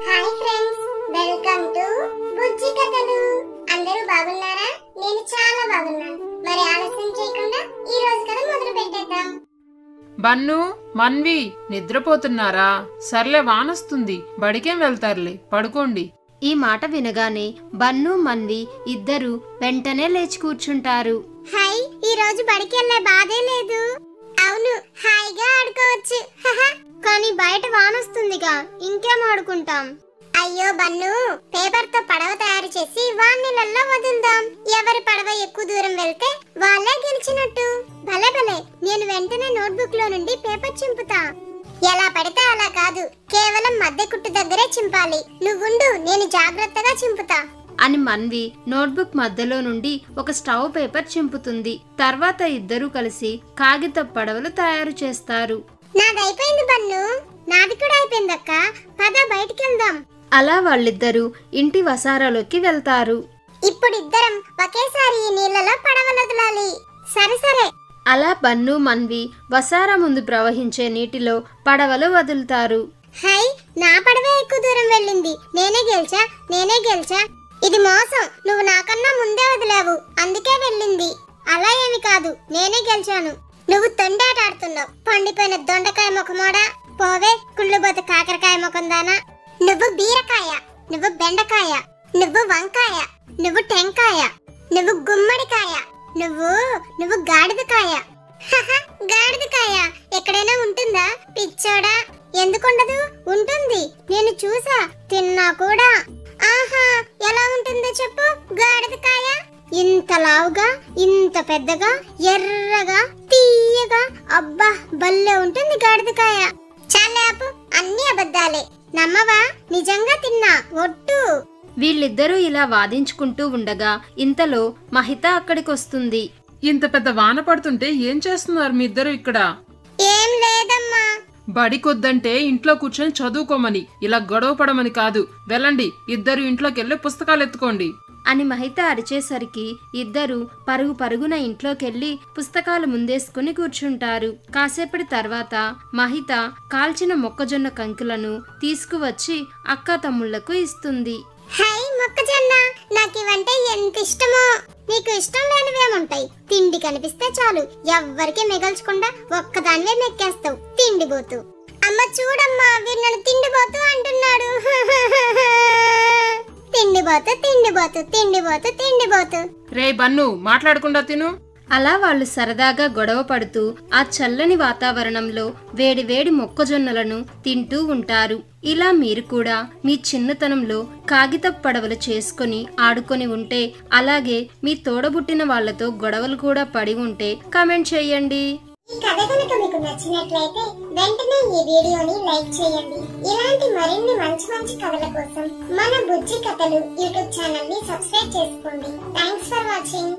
Hi friends, welcome to బుజ్జి కథలు. అందరూ బాగున్నారా? నేను చాలా బాగున్నాను. మరి ఆలస్యం చేయకుండా ఈ రోజు కథ మొదలు పెట్టేద్దాం. బన్ను, మన్వి నిద్రపోతున్నారా? సర్లే, వానొస్తుంది, బడికేం వెళ్తారులే, పడుకోండి. ఈ మాట వినగానే బన్ను మన్వి ఇద్దరు వెంటనే లేచి కూర్చుంటారు. హాయ్, ఈ రోజు బడికి వెళ్ళే బాధే లేదు. అవును, హాయిగా ఆడుకోవచ్చు. కానీ బయట వానొస్తుందిగా, ఇంకేం ఆడుకుంటాం? అయ్యో బన్ను, పేపర్ తో పడవ తయారు చేసి వానీళ్ళల్లో వదులుదాం. ఎవరి పడవ ఎక్కువ దూరం వెళ్తే వాళ్ళే గెలిచినట్టు. భలే భలే, నేను వెంటనే నోట్బుక్ లో నుండి పేపర్ చింపుతా. ఎలా పడితే అలా కాదు, కేవలం మధ్య కుట్టు దగ్గరే చింపాలి. నువ్వుండు, నేను జాగ్రత్తగా చింపుతా అని మన్వి నోట్బుక్ మధ్యలో నుండి ఒక స్టవ్ పేపర్ చింపుతుంది. తర్వాత ఇద్దరూ కలిసి కాగిత పడవలు తయారు చేస్తారు. నాదైపోయింది బన్ను. నాది కూడా అయిపోయిందక్క. పద బయటికి వెళ్దాం. అలా వాళ్ళిద్దరూ ఇంటి వసారాలోకి వెళ్తారు. ఇప్పుడు ఇద్దరం ఒకేసారి ఈ నీళ్ళలో పడవలు వదలాలి. సరే సరే. అలా బన్ను మన్వి వసారా ముందు ప్రవహించే నీటిలో పడవలు వదులుతారు. హై, నా పడవే ఎక్కువ దూరం వెళ్ళింది. నేనే గెలిచా. ఇది మోసం. నువ్వు నాకన్నా ముందే వదిలావు, అందుకే వెళ్ళింది. అలా ఏమి కాదు, నేనే గెలిచాను. నువ్వు తొండాట ఆడుతున్నావు, పండిపోయిన దొండకాయ ముఖమోడా. పోవే, కుళ్ళుబోత కాకరకాయ ముఖం దానా. నువ్వు బీరకాయ, నువ్వు బెండకాయ, నువ్వు వంకాయ, నువ్వు టెంకాయ, నువ్వు గుమ్మడికాయ, నువ్వు గాడిదకాయ. గాడిదకాయ ఎక్కడైనా ఉంటుందా పిచ్చోడా? ఎందుకుండదు? ఉంటుంది, నేను చూసా, తిన్నా కూడా. ఆహా, ఎలా ఉంటుందో చెప్పు. గాడిదకాయ ఇంత లావుగా, ఇంత పెద్దగా, ఎర్రగా, తీయగా, అబ్బా భలే ఉంటుంది గాడిదకాయ. చాలాపు, అన్ని అబద్ధాలే. నమ్మవా? నిజంగా తిన్నా, ఒట్టు. వీళ్ళిద్దరూ ఇలా వాదించుకుంటూ ఉండగా ఇంతలో మహిత అక్కడికొస్తుంది. ఇంత పెద్ద వాన పడుతుంటే ఏం చేస్తున్నారు మీ ఇద్దరు ఇక్కడ? ఏం లేదమ్మా. బడికొద్దంటే ఇంట్లో కూర్చొని చదువుకోమని, ఇలా గొడవ పడమని కాదు. వెళ్ళండి, ఇద్దరు ఇంట్లోకి వెళ్ళి పుస్తకాలు ఎత్తుకోండి అని మహిత అరిచేసరికి ఇద్దరు పరుగున ఇంట్లోకెళ్లి పుస్తకాలు ముందేసుకుని కూర్చుంటారు. కాసేపటి తర్వాత మహిత కాల్చిన మొక్కజొన్న కంకులను తీసుకువచ్చి అక్క తమ్ముళ్లకు ఇస్తుంది. హై మొక్కజొన్న, నాకు ఇవంటే ఎంత ఇష్టమో. నీకు ఇష్టం లేనివేముంటాయి? తిండి కనిపిస్తే చాలు, ఎవ్వరికి మిగల్చకుండా ఒక్కదానివే మెక్కేస్తావు, తిండిపోతూ. అమ్మ చూడమ్మా, వీడు నన్ను తిండిపోతూ అంటున్నాడు. తిండిపోతూ. రే బన్ను, మాట్లాడకుండా తిను. అలా వాళ్ళు సరదాగా గొడవ పడుతూ ఆ చల్లని వాతావరణంలో వేడివేడి మొక్కజొన్నలను తింటూ ఉంటారు. ఇలా మీరు కూడా మీ చిన్నతనంలో కాగిత పడవలు చేసుకుని ఆడుకొని ఉంటే, అలాగే మీ తోడబుట్టిన వాళ్లతో గొడవలు కూడా పడి ఉంటే కామెంట్ చేయండి. ఈ కథ కనుక మీకు నచ్చినట్లయితే వెంటనే ఈ వీడియోని లైక్ చేయండి. ఇలాంటి మరిన్ని మంచి కథల కోసం మన బుజ్జి కథలు యూట్యూబ్ ఛానల్ ని సబ్స్క్రైబ్ చేసుకోండి. Thanks for watching.